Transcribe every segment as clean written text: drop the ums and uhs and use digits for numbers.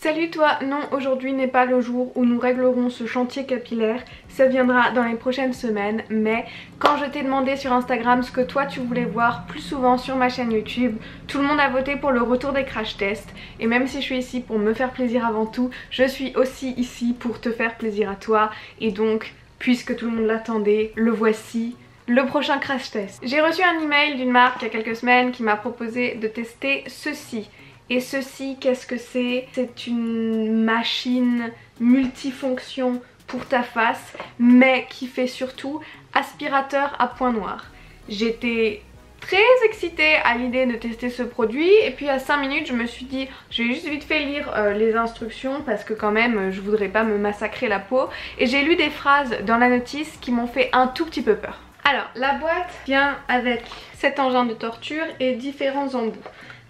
Salut toi, non, aujourd'hui n'est pas le jour où nous réglerons ce chantier capillaire, ça viendra dans les prochaines semaines, mais quand je t'ai demandé sur Instagram ce que toi tu voulais voir plus souvent sur ma chaîne YouTube, tout le monde a voté pour le retour des crash tests, et même si je suis ici pour me faire plaisir avant tout, je suis aussi ici pour te faire plaisir à toi, et donc, puisque tout le monde l'attendait, le voici. Le prochain crash test. J'ai reçu un email d'une marque il y a quelques semaines qui m'a proposé de tester ceci. Et ceci, qu'est-ce que c'est? C'est une machine multifonction pour ta face, mais qui fait surtout aspirateur à point noir. J'étais très excitée à l'idée de tester ce produit et puis à 5 minutes je me suis dit je vais juste vite fait lire les instructions parce que quand même je voudrais pas me massacrer la peau, et j'ai lu des phrases dans la notice qui m'ont fait un tout petit peu peur. Alors la boîte vient avec cet engin de torture et différents embouts.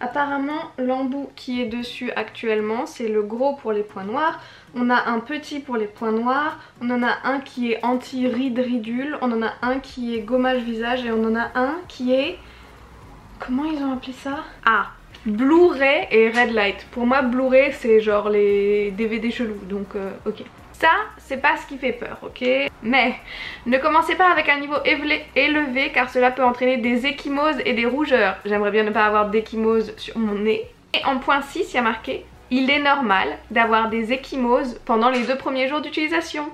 Apparemment l'embout qui est dessus actuellement c'est le gros pour les points noirs, on a un petit pour les points noirs, on en a un qui est anti-rides ridules, on en a un qui est gommage visage et on en a un qui est... comment ils ont appelé ça? Ah, Blu-ray et Red Light. Pour moi Blu-ray c'est genre les DVD chelous, donc ok. Ça, c'est pas ce qui fait peur, ok? Mais ne commencez pas avec un niveau élevé car cela peut entraîner des ecchymoses et des rougeurs. J'aimerais bien ne pas avoir d'ecchymoses sur mon nez. Et en point 6, il y a marqué « Il est normal d'avoir des ecchymoses pendant les 2 premiers jours d'utilisation ».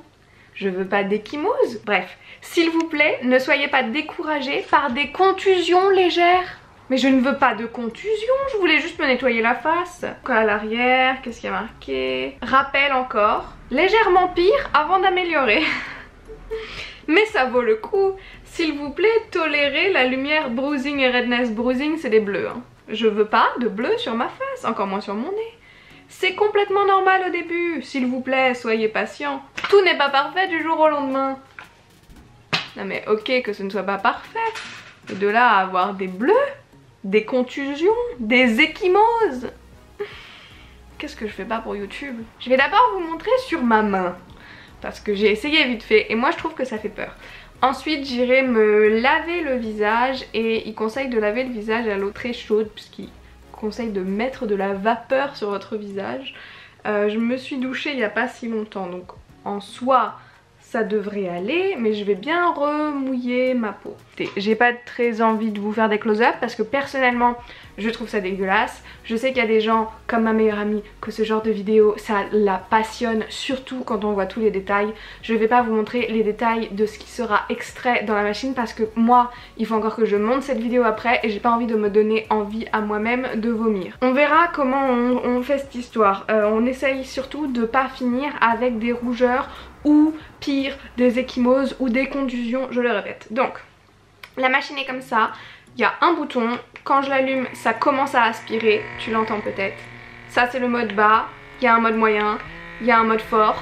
Je veux pas d'ecchymoses. Bref, s'il vous plaît, ne soyez pas découragés par des contusions légères. Mais je ne veux pas de contusion, je voulais juste me nettoyer la face. À l'arrière, qu'est-ce qu'il y a marqué? Rappel encore. Légèrement pire avant d'améliorer. Mais ça vaut le coup. S'il vous plaît, tolérez la lumière bruising et redness. Bruising, c'est des bleus. Hein. Je veux pas de bleu sur ma face, encore moins sur mon nez. C'est complètement normal au début. S'il vous plaît, soyez patient. Tout n'est pas parfait du jour au lendemain. Non mais ok que ce ne soit pas parfait. Et de là à avoir des bleus, des contusions, des ecchymoses. Qu'est-ce que je fais pas pour YouTube? Je vais d'abord vous montrer sur ma main, parce que j'ai essayé vite fait et moi je trouve que ça fait peur. Ensuite j'irai me laver le visage, et il conseille de laver le visage à l'eau très chaude puisqu'il conseille de mettre de la vapeur sur votre visage. Je me suis douchée il n'y a pas si longtemps, donc en soi ça devrait aller, mais je vais bien remouiller ma peau. J'ai pas très envie de vous faire des close-up parce que personnellement je trouve ça dégueulasse. Je sais qu'il y a des gens comme ma meilleure amie que ce genre de vidéo ça la passionne, surtout quand on voit tous les détails. Je vais pas vous montrer les détails de ce qui sera extrait dans la machine parce que moi il faut encore que je monte cette vidéo après et j'ai pas envie de me donner envie à moi-même de vomir. On verra comment on fait cette histoire. On essaye surtout de pas finir avec des rougeurs ou pire des ecchymoses ou des contusions, je le répète. Donc la machine est comme ça, il y a un bouton, quand je l'allume ça commence à aspirer, tu l'entends peut-être. Ça c'est le mode bas, il y a un mode moyen, il y a un mode fort,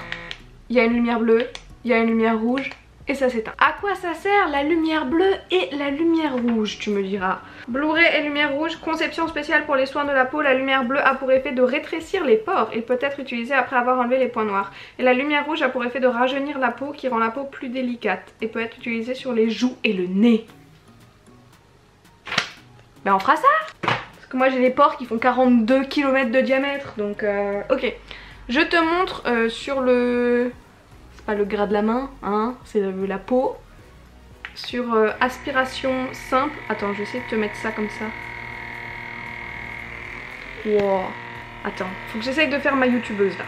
il y a une lumière bleue, il y a une lumière rouge et ça s'éteint. À quoi ça sert la lumière bleue et la lumière rouge, tu me diras? Blu-ray et lumière rouge, conception spéciale pour les soins de la peau. La lumière bleue a pour effet de rétrécir les pores. Il peut être utilisé après avoir enlevé les points noirs. Et la lumière rouge a pour effet de rajeunir la peau, qui rend la peau plus délicate. Et peut être utilisée sur les joues et le nez. Ben on fera ça! Parce que moi j'ai des pores qui font 42 km de diamètre. Donc ok. Je te montre sur le... c'est pas le gras de la main, hein, c'est la peau. Sur aspiration simple. Attends, je vais essayer de te mettre ça comme ça. Wow. Attends, faut que j'essaye de faire ma youtubeuse là.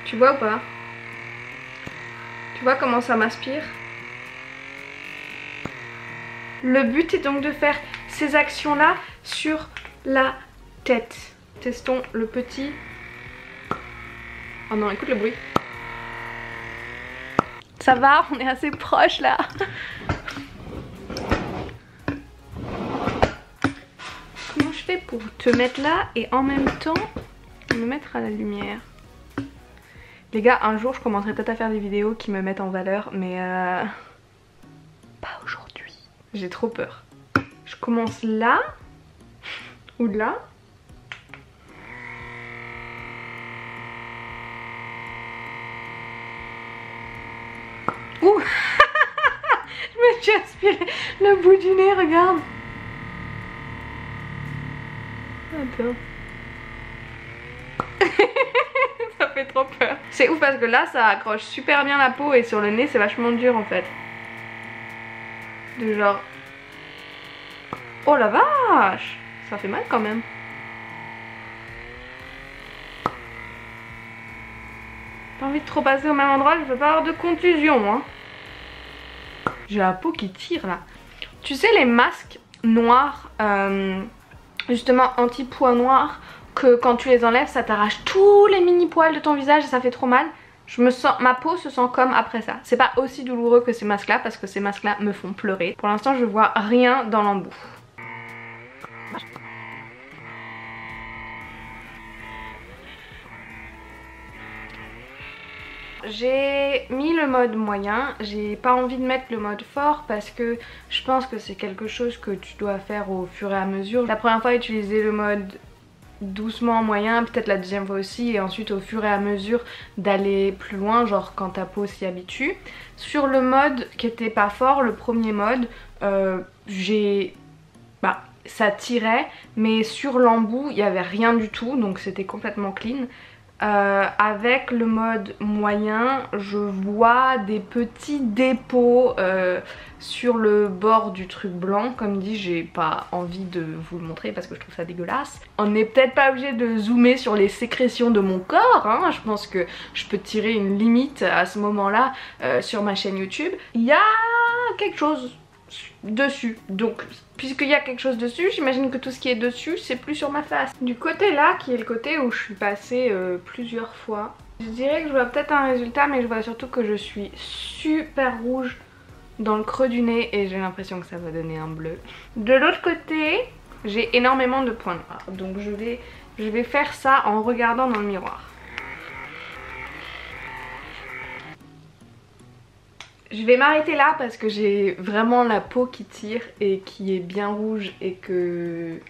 Tu vois ou pas? Tu vois comment ça m'aspire? Le but est donc de faire ces actions là sur la tête. Testons le petit. Oh non, écoute le bruit. Ça va, on est assez proche là. Comment je fais pour te mettre là et en même temps me mettre à la lumière? Les gars, un jour je commencerai peut-être à faire des vidéos qui me mettent en valeur, mais pas aujourd'hui. J'ai trop peur. Je commence là ou là. Ouh. Je me suis aspirée. Le bout du nez, regarde. Attends. Ça fait trop peur. C'est ouf parce que là ça accroche super bien la peau et sur le nez c'est vachement dur en fait. De genre... Oh la vache! Ça fait mal quand même. Pas envie de trop passer au même endroit, je veux pas avoir de contusion hein. J'ai la peau qui tire là. Tu sais les masques noirs, justement anti-poids noirs, que quand tu les enlèves ça t'arrache tous les mini poils de ton visage et ça fait trop mal. Ma peau se sent comme après ça. C'est pas aussi douloureux que ces masques là parce que ces masques là me font pleurer. Pour l'instant je vois rien dans l'embout. J'ai mis le mode moyen, j'ai pas envie de mettre le mode fort parce que je pense que c'est quelque chose que tu dois faire au fur et à mesure. La première fois utiliser le mode doucement moyen, peut-être la deuxième fois aussi, et ensuite au fur et à mesure d'aller plus loin, genre quand ta peau s'y habitue. Sur le mode qui était pas fort, le premier mode, ça tirait, mais sur l'embout il y avait rien du tout, donc c'était complètement clean. Avec le mode moyen, je vois des petits dépôts sur le bord du truc blanc. Comme dit, j'ai pas envie de vous le montrer parce que je trouve ça dégueulasse. On n'est peut-être pas obligé de zoomer sur les sécrétions de mon corps hein. Je pense que je peux tirer une limite à ce moment là sur ma chaîne YouTube. Il y a quelque chose dessus, donc puisqu'il y a quelque chose dessus, j'imagine que tout ce qui est dessus c'est plus sur ma face. Du côté là qui est le côté où je suis passée plusieurs fois, je dirais que je vois peut-être un résultat, mais je vois surtout que je suis super rouge dans le creux du nez et j'ai l'impression que ça va donner un bleu. De l'autre côté j'ai énormément de points noirs, donc je vais faire ça en regardant dans le miroir. Je vais m'arrêter là parce que j'ai vraiment la peau qui tire et qui est bien rouge et que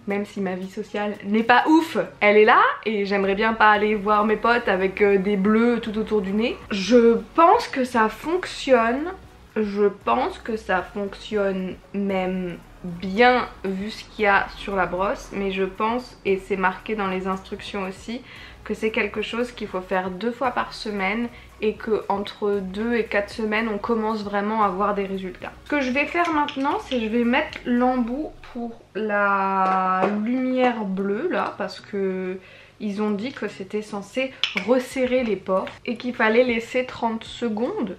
même si ma vie sociale n'est pas ouf, elle est là et j'aimerais bien pas aller voir mes potes avec des bleus tout autour du nez. Je pense que ça fonctionne, je pense que ça fonctionne même bien vu ce qu'il y a sur la brosse, mais je pense, et c'est marqué dans les instructions aussi, que c'est quelque chose qu'il faut faire 2 fois par semaine et que entre 2 et 4 semaines on commence vraiment à voir des résultats. Ce que je vais faire maintenant, c'est je vais mettre l'embout pour la lumière bleue là, parce que ils ont dit que c'était censé resserrer les pores et qu'il fallait laisser 30 secondes.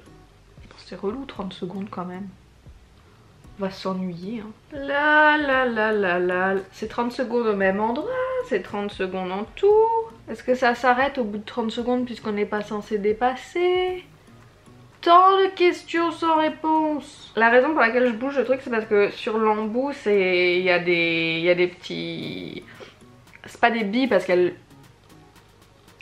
C'est relou 30 secondes quand même. On va s'ennuyer hein. Là là là là là. C'est 30 secondes au même endroit, c'est 30 secondes en tout. Est-ce que ça s'arrête au bout de 30 secondes puisqu'on n'est pas censé dépasser? Tant de questions sans réponse. La raison pour laquelle je bouge le truc, c'est parce que sur l'embout, il y a des petits... C'est pas des billes parce qu'elles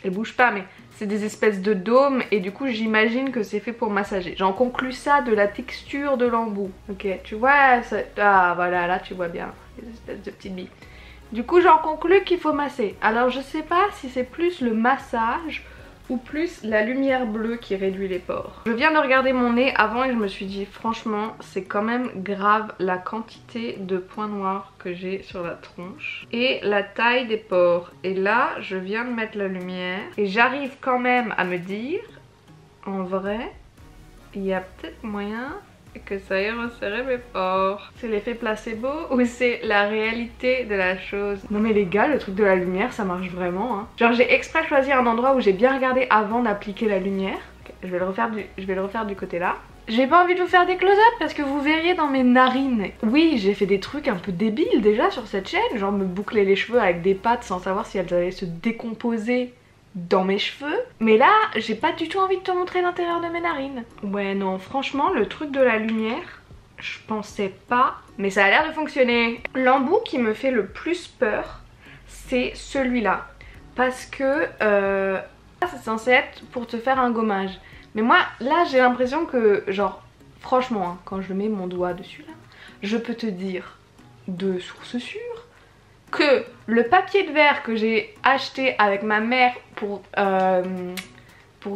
bougent pas, mais c'est des espèces de dômes et du coup j'imagine que c'est fait pour massager. J'en conclus ça de la texture de l'embout. Ok, tu vois, ah voilà, là tu vois bien, des espèces de petites billes. Du coup j'en conclus qu'il faut masser. Alors je sais pas si c'est plus le massage ou plus la lumière bleue qui réduit les pores. Je viens de regarder mon nez avant et je me suis dit franchement c'est quand même grave la quantité de points noirs que j'ai sur la tronche et la taille des pores. Et là je viens de mettre la lumière et j'arrive quand même à me dire en vrai il y a peut-être moyen que ça ait resserré mes pores. C'est l'effet placebo ou c'est la réalité de la chose? Non mais les gars, le truc de la lumière ça marche vraiment hein. Genre j'ai exprès choisi un endroit où j'ai bien regardé avant d'appliquer la lumière. Okay, je vais le refaire du côté là. J'ai pas envie de vous faire des close-up parce que vous verriez dans mes narines. Oui, j'ai fait des trucs un peu débiles déjà sur cette chaîne, genre me boucler les cheveux avec des pattes sans savoir si elles allaient se décomposer dans mes cheveux, mais là j'ai pas du tout envie de te montrer l'intérieur de mes narines. Ouais non franchement le truc de la lumière je pensais pas, mais ça a l'air de fonctionner. L'embout qui me fait le plus peur c'est celui-là parce que c'est censé être pour te faire un gommage, mais moi là j'ai l'impression que genre franchement hein, quand je mets mon doigt dessus là, je peux te dire de source sûre que le papier de verre que j'ai acheté avec ma mère pour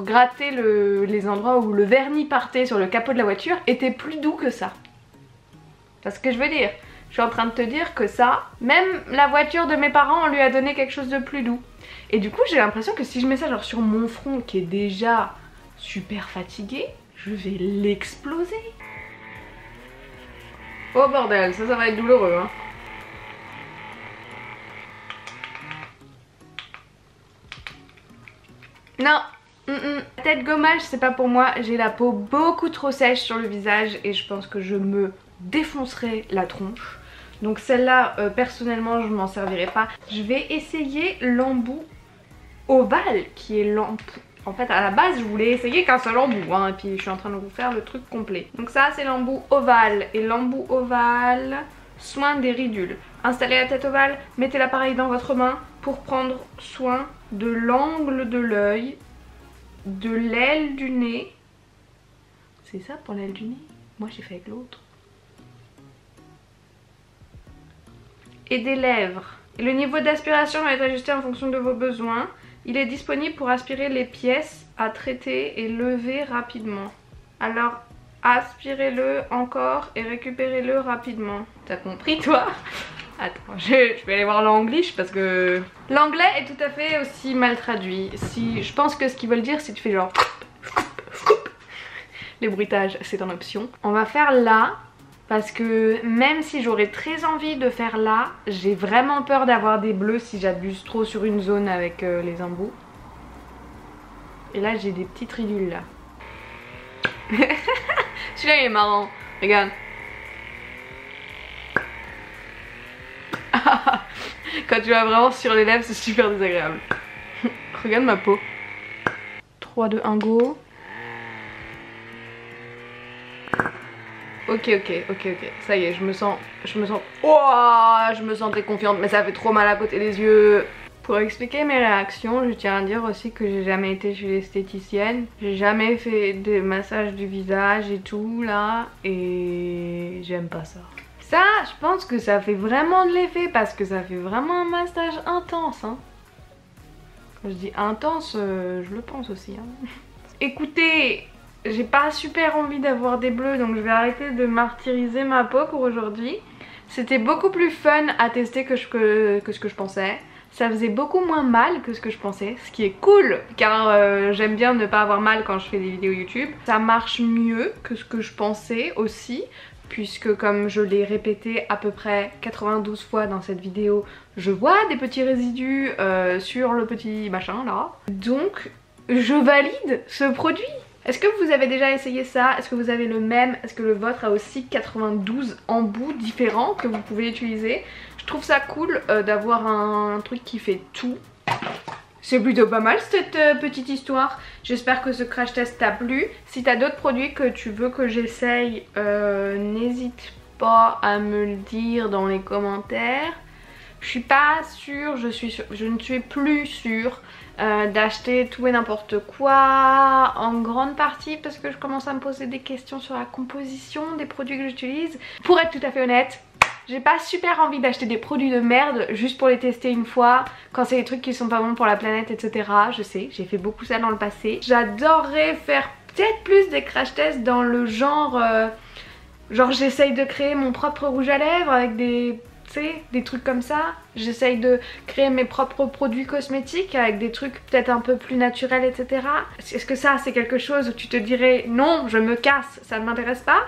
gratter les endroits où le vernis partait sur le capot de la voiture était plus doux que ça. Parce que je veux dire, je suis en train de te dire que ça, même la voiture de mes parents, on lui a donné quelque chose de plus doux. Et du coup j'ai l'impression que si je mets ça genre sur mon front qui est déjà super fatigué, je vais l'exploser. Oh bordel, ça va être douloureux hein. Non, la tête gommage c'est pas pour moi, j'ai la peau beaucoup trop sèche sur le visage et je pense que je me défoncerai la tronche. Donc celle-là, personnellement je m'en servirai pas. Je vais essayer l'embout ovale qui est l'embout. En fait à la base je voulais essayer qu'un seul embout hein, et puis je suis en train de vous faire le truc complet. Donc ça c'est l'embout ovale et l'embout ovale, soin des ridules. Installez la tête ovale, mettez l'appareil dans votre main pour prendre soin de l'angle de l'œil, de l'aile du nez. C'est ça pour l'aile du nez? Moi j'ai fait avec l'autre. Et des lèvres. Et le niveau d'aspiration va être ajusté en fonction de vos besoins. Il est disponible pour aspirer les pièces à traiter et lever rapidement. Alors aspirez-le encore et récupérez-le rapidement. T'as compris toi? Attends, je vais aller voir l'anglish parce que l'anglais est tout à fait aussi mal traduit. Si, je pense que ce qu'ils veulent dire c'est tu fais genre les bruitages c'est en option. On va faire là parce que même si j'aurais très envie de faire là, j'ai vraiment peur d'avoir des bleus si j'abuse trop sur une zone avec les embouts. Et là j'ai des petites ridules là. Celui-là il est marrant, regarde. Quand tu vas vraiment sur les lèvres c'est super désagréable. Regarde ma peau. 3, 2, 1, go. Ok, ça y est, je me sens, oh, je me sentais confiante mais ça fait trop mal à côté des yeux. Pour expliquer mes réactions, je tiens à dire aussi que j'ai jamais été chez l'esthéticienne. J'ai jamais fait des massages du visage et tout là et j'aime pas ça. Ça, je pense que ça fait vraiment de l'effet parce que ça fait vraiment un massage intense hein. Quand je dis intense, je le pense aussi hein. Écoutez, j'ai pas super envie d'avoir des bleus donc je vais arrêter de martyriser ma peau pour aujourd'hui. C'était beaucoup plus fun à tester que ce que je pensais. Ça faisait beaucoup moins mal que ce que je pensais, ce qui est cool car j'aime bien ne pas avoir mal quand je fais des vidéos YouTube. Ça marche mieux que ce que je pensais aussi puisque comme je l'ai répété à peu près 92 fois dans cette vidéo, je vois des petits résidus sur le petit machin là. Donc je valide ce produit. Est-ce que vous avez déjà essayé ça? Est-ce que vous avez le même? Est-ce que le vôtre a aussi 92 embouts différents que vous pouvez utiliser? Je trouve ça cool d'avoir un truc qui fait tout. C'est plutôt pas mal cette petite histoire. J'espère que ce crash test t'a plu. Si t'as d'autres produits que tu veux que j'essaye, n'hésite pas à me le dire dans les commentaires. Je suis pas sûre, je ne suis plus sûre d'acheter tout et n'importe quoi en grande partie parce que je commence à me poser des questions sur la composition des produits que j'utilise. Pour être tout à fait honnête, j'ai pas super envie d'acheter des produits de merde juste pour les tester une fois quand c'est des trucs qui sont pas bons pour la planète etc. Je sais, j'ai fait beaucoup ça dans le passé. J'adorerais faire peut-être plus des crash tests dans le genre genre j'essaye de créer mon propre rouge à lèvres avec des trucs comme ça. J'essaye de créer mes propres produits cosmétiques avec des trucs peut-être un peu plus naturels etc. Est-ce que ça c'est quelque chose où tu te dirais non je me casse, ça ne m'intéresse pas?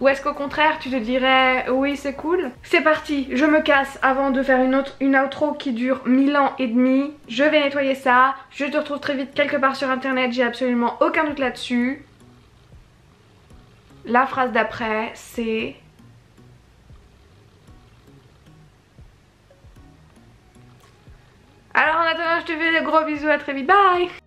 Ou est-ce qu'au contraire tu te dirais oui c'est cool? C'est parti, je me casse avant de faire une outro qui dure 1000 ans et demi. Je vais nettoyer ça, je te retrouve très vite quelque part sur internet, j'ai absolument aucun doute là-dessus. La phrase d'après c'est... Alors en attendant je te fais des gros bisous, à très vite, bye!